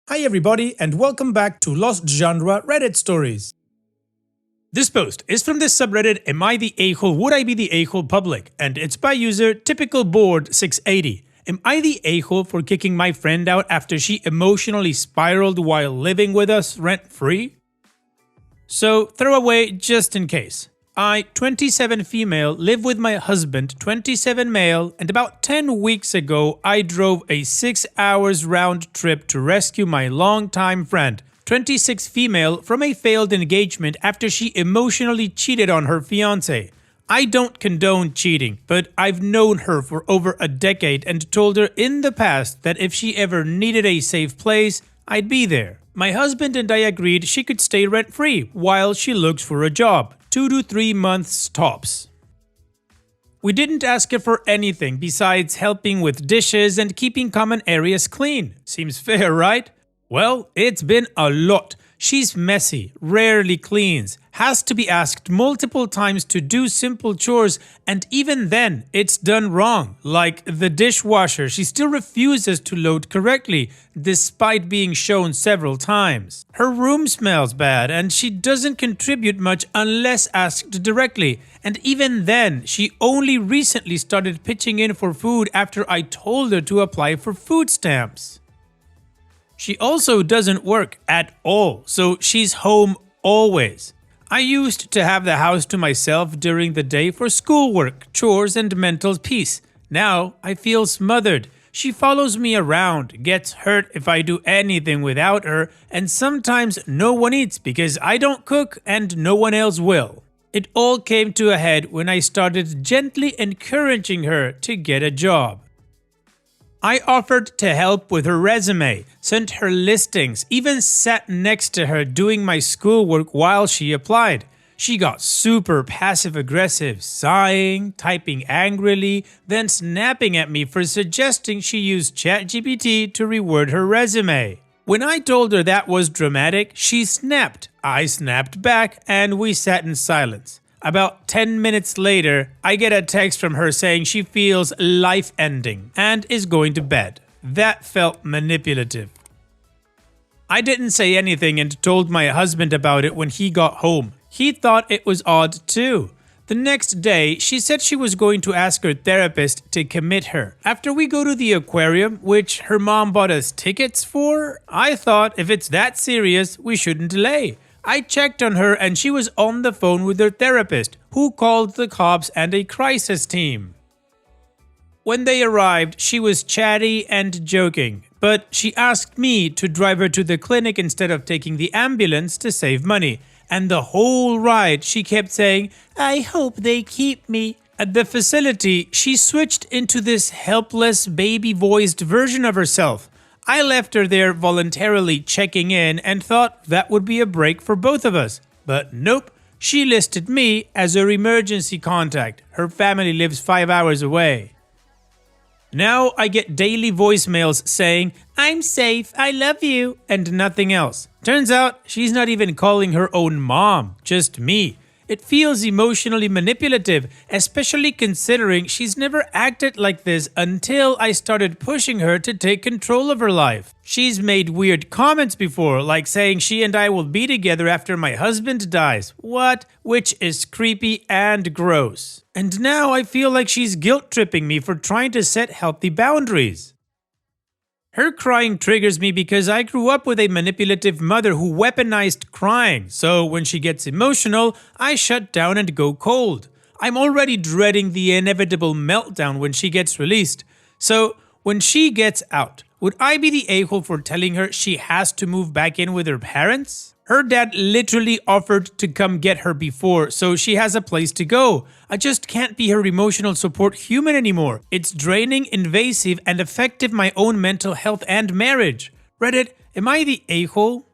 Hi everybody and welcome back to Lost Genre Reddit Stories. This post is from this subreddit Am I the A-hole? Would I be the A-hole public? And it's by user typicalboard680. Am I the a-hole for kicking my friend out after she emotionally spiraled while living with us rent-free? So, throwaway just in case. I, 27 female, live with my husband, 27 male, and about 10 weeks ago I drove a 6 hours round trip to rescue my longtime friend, 26 female, from a failed engagement after she emotionally cheated on her fiancé. I don't condone cheating, but I've known her for over a decade and told her in the past that if she ever needed a safe place, I'd be there. My husband and I agreed she could stay rent-free while she looks for a job, 2 to 3 months tops. We didn't ask her for anything besides helping with dishes and keeping common areas clean. Seems fair, right? Well, it's been a lot. She's messy, rarely cleans, has to be asked multiple times to do simple chores, and even then, it's done wrong. Like the dishwasher, she still refuses to load correctly, despite being shown several times. Her room smells bad, and she doesn't contribute much unless asked directly. And even then, she only recently started pitching in for food after I told her to apply for food stamps. She also doesn't work at all, so she's home always. I used to have the house to myself during the day for schoolwork, chores, and mental peace. Now I feel smothered. She follows me around, gets hurt if I do anything without her, and sometimes no one eats because I don't cook and no one else will. It all came to a head when I started gently encouraging her to get a job. I offered to help with her resume, sent her listings, even sat next to her doing my schoolwork while she applied. She got super passive-aggressive, sighing, typing angrily, then snapping at me for suggesting she use ChatGPT to reword her resume. When I told her that was dramatic, she snapped. I snapped back, and we sat in silence. About 10 minutes later, I get a text from her saying she feels life-ending and is going to bed. That felt manipulative. I didn't say anything and told my husband about it when he got home. He thought it was odd too. The next day, she said she was going to ask her therapist to commit her. After we go to the aquarium, which her mom bought us tickets for, I thought if it's that serious, we shouldn't delay. I checked on her and she was on the phone with her therapist, who called the cops and a crisis team. When they arrived, she was chatty and joking, but she asked me to drive her to the clinic instead of taking the ambulance to save money. And the whole ride, she kept saying, "I hope they keep me." At the facility, she switched into this helpless, baby-voiced version of herself. I left her there voluntarily checking in and thought that would be a break for both of us. But nope, she listed me as her emergency contact. Her family lives 5 hours away. Now I get daily voicemails saying, "I'm safe, I love you," and nothing else. Turns out she's not even calling her own mom, just me. It feels emotionally manipulative, especially considering she's never acted like this until I started pushing her to take control of her life. She's made weird comments before, like saying she and I will be together after my husband dies. What? Which is creepy and gross. And now I feel like she's guilt-tripping me for trying to set healthy boundaries. Her crying triggers me because I grew up with a manipulative mother who weaponized crying, so when she gets emotional, I shut down and go cold. I'm already dreading the inevitable meltdown when she gets released. So, when she gets out, would I be the a-hole for telling her she has to move back in with her parents? Her dad literally offered to come get her before, so she has a place to go. I just can't be her emotional support human anymore. It's draining, invasive, and affected my own mental health and marriage. Reddit, am I the a-hole?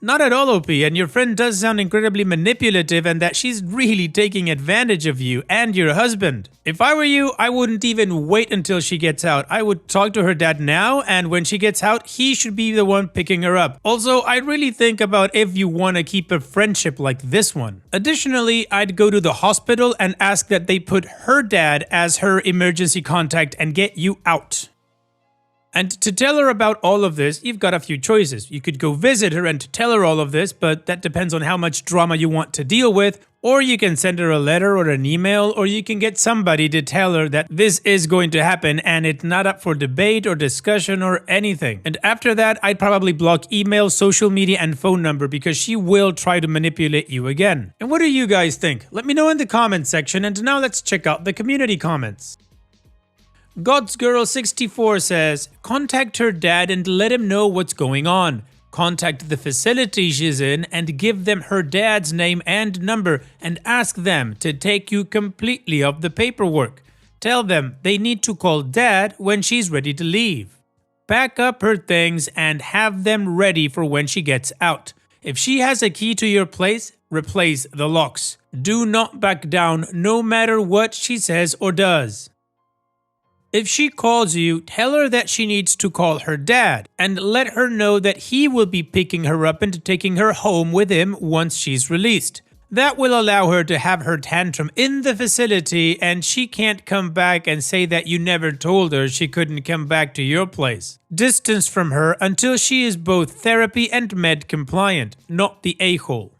Not at all, OP, and your friend does sound incredibly manipulative and that she's really taking advantage of you and your husband. If I were you, I wouldn't even wait until she gets out. I would talk to her dad now, and when she gets out, he should be the one picking her up. Also, I'd really think about if you want to keep a friendship like this one. Additionally, I'd go to the hospital and ask that they put her dad as her emergency contact and get you out. And to tell her about all of this, you've got a few choices. You could go visit her and tell her all of this, but that depends on how much drama you want to deal with. Or you can send her a letter or an email, or you can get somebody to tell her that this is going to happen and it's not up for debate or discussion or anything. And after that, I'd probably block email, social media, and phone number because she will try to manipulate you again. And what do you guys think? Let me know in the comments section, and now let's check out the community comments. God's Girl 64 says, contact her dad and let him know what's going on. Contact the facility she's in and give them her dad's name and number and ask them to take you completely off the paperwork. Tell them they need to call dad when she's ready to leave. Pack up her things and have them ready for when she gets out. If she has a key to your place, replace the locks. Do not back down no matter what she says or does. If she calls you, tell her that she needs to call her dad and let her know that he will be picking her up and taking her home with him once she's released. That will allow her to have her tantrum in the facility and she can't come back and say that you never told her she couldn't come back to your place. Distance from her until she is both therapy and med compliant, not the a-hole.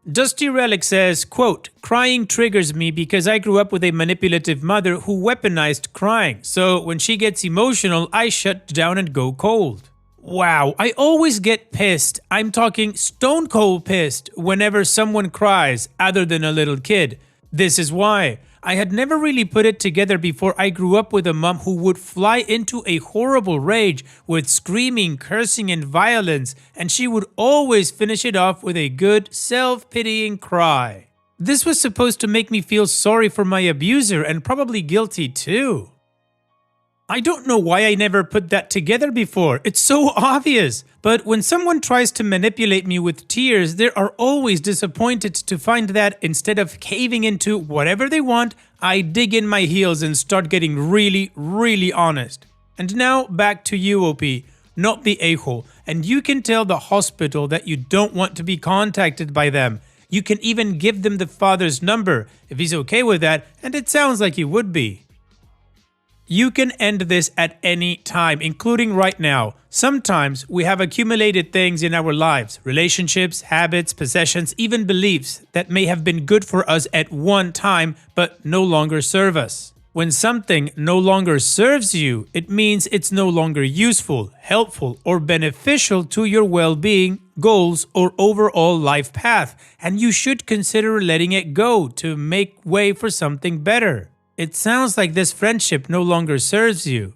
Dusty Relic says, quote, crying triggers me because I grew up with a manipulative mother who weaponized crying, so when she gets emotional, I shut down and go cold. Wow, I always get pissed, I'm talking stone cold pissed, whenever someone cries, other than a little kid. This is why. I had never really put it together before I grew up with a mom who would fly into a horrible rage with screaming, cursing, and violence, and she would always finish it off with a good, self-pitying cry. This was supposed to make me feel sorry for my abuser and probably guilty too. I don't know why I never put that together before, it's so obvious. But when someone tries to manipulate me with tears, they are always disappointed to find that instead of caving into whatever they want, I dig in my heels and start getting really, really honest. And now back to you, OP, not the a-hole, and you can tell the hospital that you don't want to be contacted by them. You can even give them the father's number, if he's okay with that, and it sounds like he would be. You can end this at any time, including right now. Sometimes we have accumulated things in our lives, relationships, habits, possessions, even beliefs that may have been good for us at one time but no longer serve us. When something no longer serves you, it means it's no longer useful, helpful, or beneficial to your well-being, goals, or overall life path, and you should consider letting it go to make way for something better. It sounds like this friendship no longer serves you.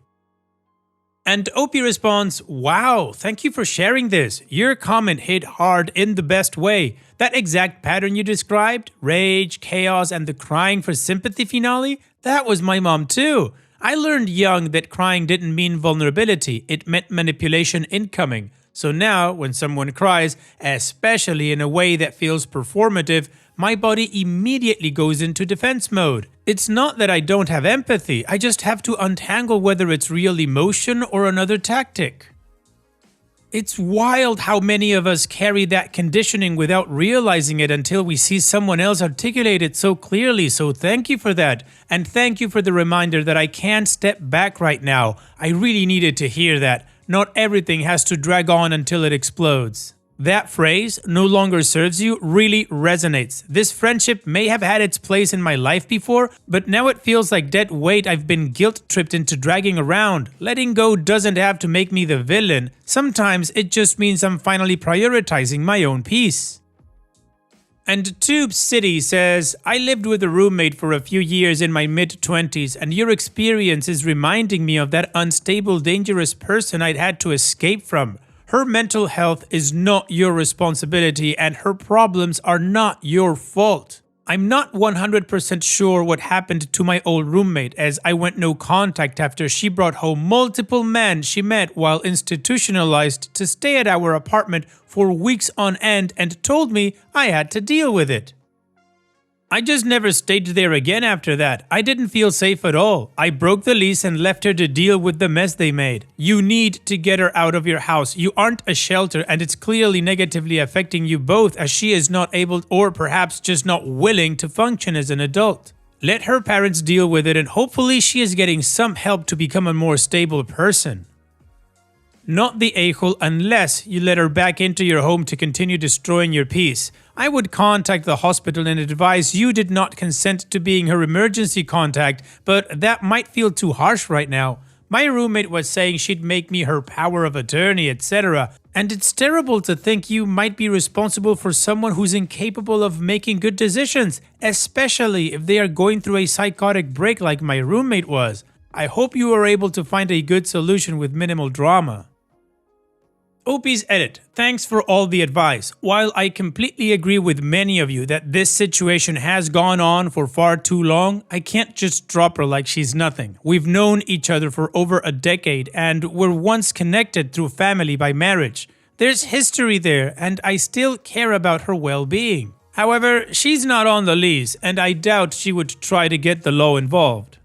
And Opie responds, wow, thank you for sharing this. Your comment hit hard in the best way. That exact pattern you described, rage, chaos, and the crying for sympathy finale, that was my mom too. I learned young that crying didn't mean vulnerability, it meant manipulation incoming. So now, when someone cries, especially in a way that feels performative, my body immediately goes into defense mode. It's not that I don't have empathy, I just have to untangle whether it's real emotion or another tactic. It's wild how many of us carry that conditioning without realizing it until we see someone else articulate it so clearly, so thank you for that. And thank you for the reminder that I can step back right now. I really needed to hear that. Not everything has to drag on until it explodes. That phrase, no longer serves you, really resonates. This friendship may have had its place in my life before, but now it feels like dead weight I've been guilt-tripped into dragging around. Letting go doesn't have to make me the villain. Sometimes it just means I'm finally prioritizing my own peace. And Tube City says, I lived with a roommate for a few years in my mid-20s, and your experience is reminding me of that unstable, dangerous person I'd had to escape from. Her mental health is not your responsibility and her problems are not your fault. I'm not 100% sure what happened to my old roommate as I went no contact after she brought home multiple men she met while institutionalized to stay at our apartment for weeks on end and told me I had to deal with it. I just never stayed there again after that. I didn't feel safe at all. I broke the lease and left her to deal with the mess they made. You need to get her out of your house. You aren't a shelter and it's clearly negatively affecting you both as she is not able or perhaps just not willing to function as an adult. Let her parents deal with it and hopefully she is getting some help to become a more stable person. Not the a-hole unless you let her back into your home to continue destroying your peace. I would contact the hospital and advise you did not consent to being her emergency contact, but that might feel too harsh right now. My roommate was saying she'd make me her power of attorney, etc. And it's terrible to think you might be responsible for someone who's incapable of making good decisions, especially if they are going through a psychotic break like my roommate was. I hope you are able to find a good solution with minimal drama. OP's edit. Thanks for all the advice. While I completely agree with many of you that this situation has gone on for far too long, I can't just drop her like she's nothing. We've known each other for over a decade and were once connected through family by marriage. There's history there and I still care about her well-being. However, she's not on the lease and I doubt she would try to get the law involved.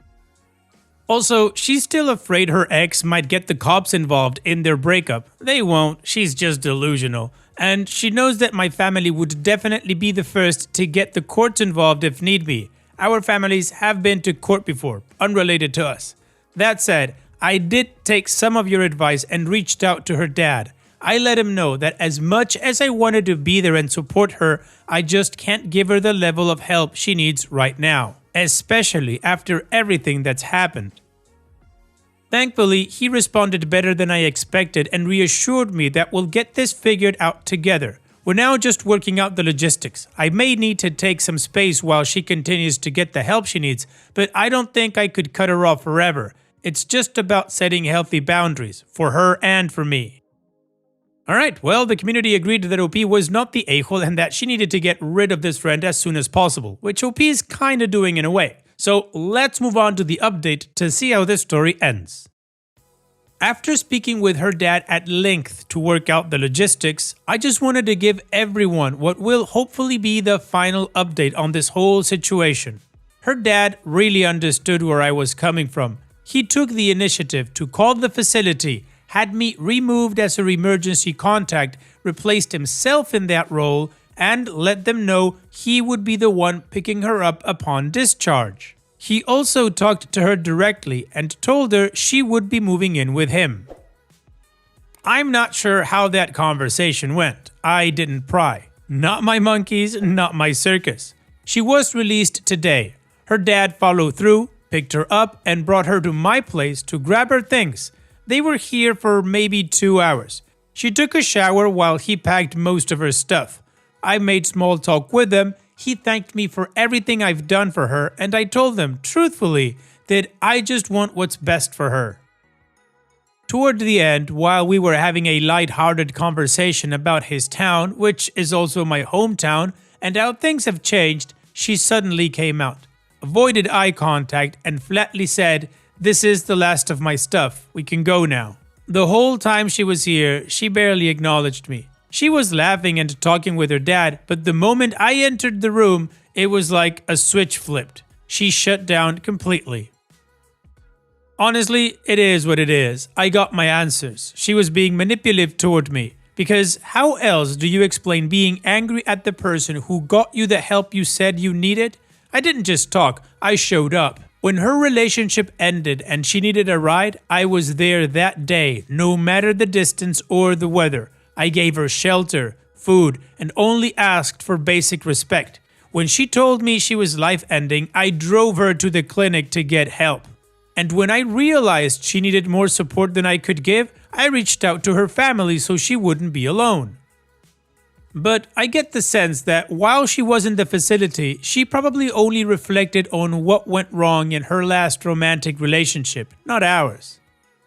Also, she's still afraid her ex might get the cops involved in their breakup. They won't, she's just delusional. And she knows that my family would definitely be the first to get the courts involved if need be. Our families have been to court before, unrelated to us. That said, I did take some of your advice and reached out to her dad. I let him know that as much as I wanted to be there and support her, I just can't give her the level of help she needs right now, especially after everything that's happened. Thankfully, he responded better than I expected and reassured me that we'll get this figured out together. We're now just working out the logistics. I may need to take some space while she continues to get the help she needs, but I don't think I could cut her off forever. It's just about setting healthy boundaries, for her and for me. Alright, well, the community agreed that OP was not the a-hole and that she needed to get rid of this friend as soon as possible, which OP is kinda doing in a way. So let's move on to the update to see how this story ends. After speaking with her dad at length to work out the logistics, I just wanted to give everyone what will hopefully be the final update on this whole situation. Her dad really understood where I was coming from. He took the initiative to call the facility, had me removed as her emergency contact, replaced himself in that role, and let them know he would be the one picking her up upon discharge. He also talked to her directly and told her she would be moving in with him. I'm not sure how that conversation went. I didn't pry. Not my monkeys, not my circus. She was released today. Her dad followed through, picked her up, and brought her to my place to grab her things. They were here for maybe 2 hours. She took a shower while he packed most of her stuff. I made small talk with him, he thanked me for everything I've done for her, and I told him, truthfully, that I just want what's best for her. Toward the end, while we were having a light-hearted conversation about his town, which is also my hometown, and how things have changed, she suddenly came out, avoided eye contact, and flatly said, "This is the last of my stuff, we can go now." The whole time she was here, she barely acknowledged me. She was laughing and talking with her dad, but the moment I entered the room, it was like a switch flipped. She shut down completely. Honestly, it is what it is. I got my answers. She was being manipulative toward me. Because how else do you explain being angry at the person who got you the help you said you needed? I didn't just talk, I showed up. When her relationship ended and she needed a ride, I was there that day, no matter the distance or the weather. I gave her shelter, food, and only asked for basic respect. When she told me she was life-ending, I drove her to the clinic to get help. And when I realized she needed more support than I could give, I reached out to her family so she wouldn't be alone. But I get the sense that while she was in the facility, she probably only reflected on what went wrong in her last romantic relationship, not ours.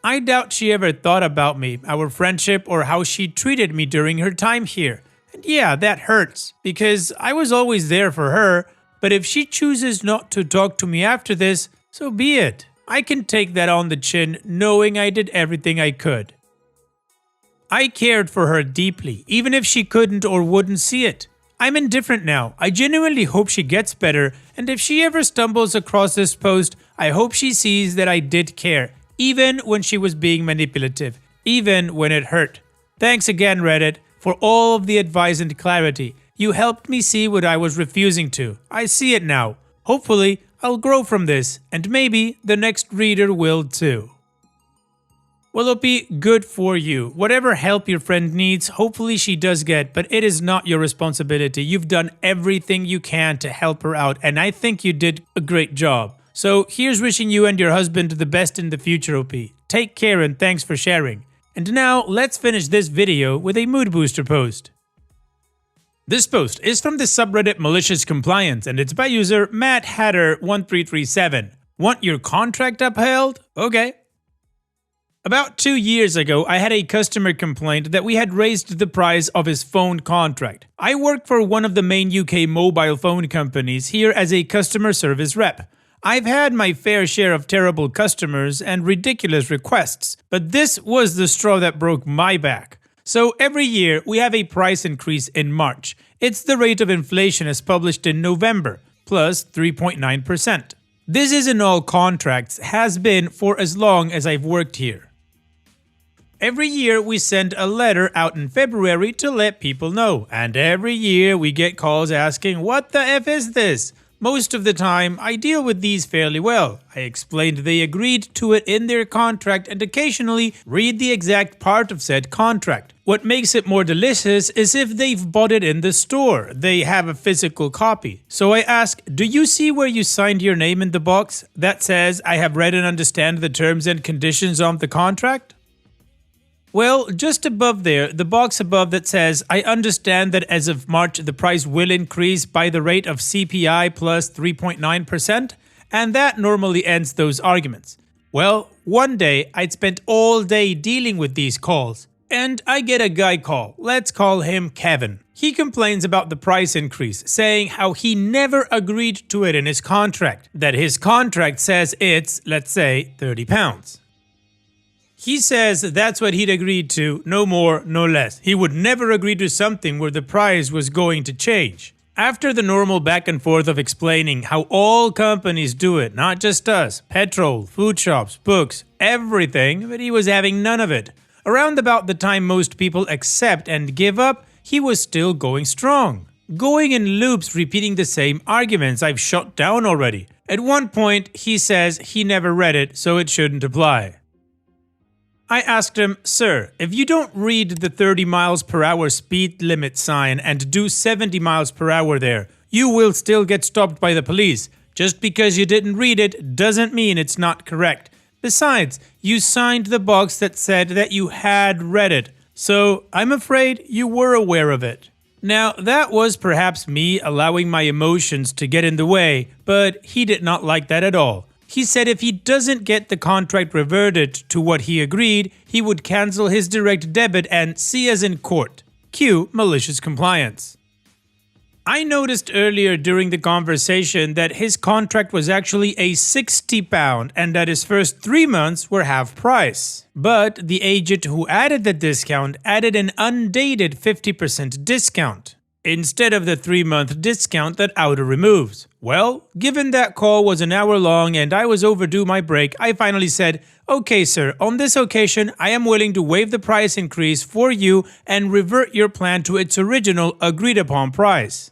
I doubt she ever thought about me, our friendship, or how she treated me during her time here. And yeah, that hurts, because I was always there for her, but if she chooses not to talk to me after this, so be it. I can take that on the chin, knowing I did everything I could. I cared for her deeply, even if she couldn't or wouldn't see it. I'm indifferent now. I genuinely hope she gets better, and if she ever stumbles across this post, I hope she sees that I did care. Even when she was being manipulative, even when it hurt. Thanks again, Reddit, for all of the advice and clarity. You helped me see what I was refusing to. I see it now. Hopefully, I'll grow from this, and maybe the next reader will too. Well, Opie, good for you. Whatever help your friend needs, hopefully she does get, but it is not your responsibility. You've done everything you can to help her out, and I think you did a great job. So here's wishing you and your husband the best in the future, Opie. Take care and thanks for sharing. And now, let's finish this video with a mood booster post. This post is from the subreddit Malicious Compliance, and it's by user Matt Hatter 1337. Want your contract upheld? Okay. About 2 years ago, I had a customer complaint that we had raised the price of his phone contract. I work for one of the main UK mobile phone companies here as a customer service rep. I've had my fair share of terrible customers and ridiculous requests, but this was the straw that broke my back. So every year, we have a price increase in March. It's the rate of inflation as published in November, plus 3.9%. This is in all contracts, has been for as long as I've worked here. Every year we send a letter out in February to let people know, and every year we get calls asking, "What the F is this?" Most of the time, I deal with these fairly well. I explained they agreed to it in their contract and occasionally read the exact part of said contract. What makes it more delicious is if they've bought it in the store. They have a physical copy. So I ask, "Do you see where you signed your name in the box that says I have read and understand the terms and conditions of the contract?" Well, just above there, the box above that says, "I understand that as of March the price will increase by the rate of CPI plus 3.9%, and that normally ends those arguments. Well, one day I'd spent all day dealing with these calls, and I get a guy call. Let's call him Kevin. He complains about the price increase, saying how he never agreed to it in his contract, that his contract says it's, let's say, £30. He says that's what he'd agreed to, no more, no less. He would never agree to something where the price was going to change. After the normal back and forth of explaining how all companies do it, not just us, petrol, food shops, books, everything, but he was having none of it. Around about the time most people accept and give up, he was still going strong. Going in loops repeating the same arguments I've shot down already. At one point, he says he never read it, so it shouldn't apply. I asked him, "Sir, if you don't read the 30 miles per hour speed limit sign and do 70 miles per hour there, you will still get stopped by the police. Just because you didn't read it doesn't mean it's not correct. Besides, you signed the box that said that you had read it, so I'm afraid you were aware of it." Now, that was perhaps me allowing my emotions to get in the way, but he did not like that at all. He said if he doesn't get the contract reverted to what he agreed, he would cancel his direct debit and see us in court. Cue malicious compliance. I noticed earlier during the conversation that his contract was actually a £60 and that his first 3 months were half price. But the agent who added the discount added an undated 50% discount instead of the 3-month discount that Outer removes. Well, given that call was an hour long and I was overdue my break, I finally said, "Okay sir, on this occasion I am willing to waive the price increase for you and revert your plan to its original agreed upon price.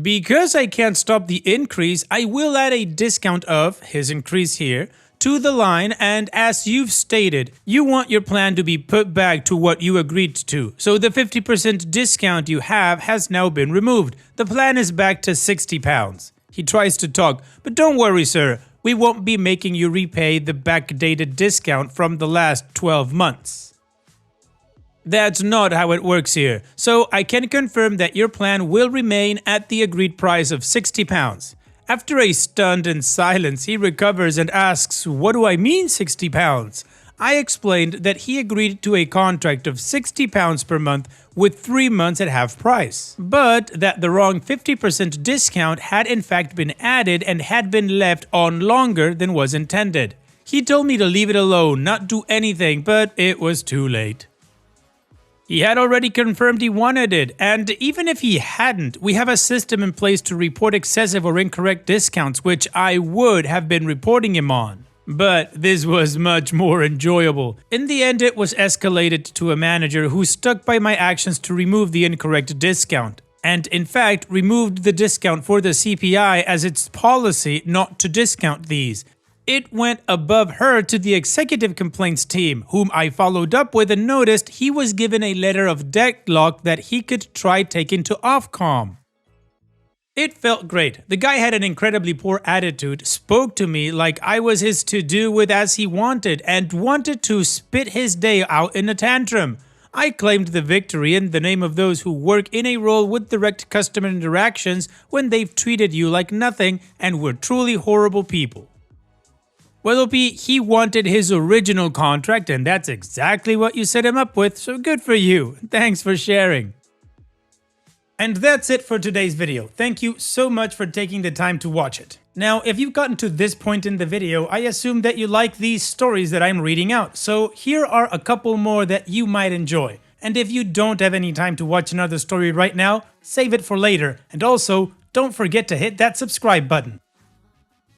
Because I can't stop the increase, I will add a discount of, his increase here, to the line, and as you've stated, you want your plan to be put back to what you agreed to. So the 50% discount you have has now been removed. The plan is back to £60. He tries to talk, "But don't worry, sir. We won't be making you repay the backdated discount from the last 12 months. That's not how it works here. So I can confirm that your plan will remain at the agreed price of £60. After a stunned silence, he recovers and asks, "What do I mean £60? I explained that he agreed to a contract of £60 per month with 3 months at half price, but that the wrong 50% discount had in fact been added and had been left on longer than was intended. He told me to leave it alone, not do anything, but it was too late. He had already confirmed he wanted it, and even if he hadn't, we have a system in place to report excessive or incorrect discounts, which I would have been reporting him on. But this was much more enjoyable. In the end, it was escalated to a manager who stuck by my actions to remove the incorrect discount. and in fact removed the discount for the CPI as its policy not to discount these. It went above her to the executive complaints team, whom I followed up with and noticed he was given a letter of deadlock that he could try taking to Ofcom. It felt great. The guy had an incredibly poor attitude, spoke to me like I was his to do with as he wanted, and wanted to spit his day out in a tantrum. I claimed the victory in the name of those who work in a role with direct customer interactions when they've treated you like nothing and were truly horrible people. Well, OP, he wanted his original contract, and that's exactly what you set him up with, so good for you. Thanks for sharing. And that's it for today's video. Thank you so much for taking the time to watch it. Now, if you've gotten to this point in the video, I assume that you like these stories that I'm reading out, so here are a couple more that you might enjoy. And if you don't have any time to watch another story right now, save it for later, and also, don't forget to hit that subscribe button.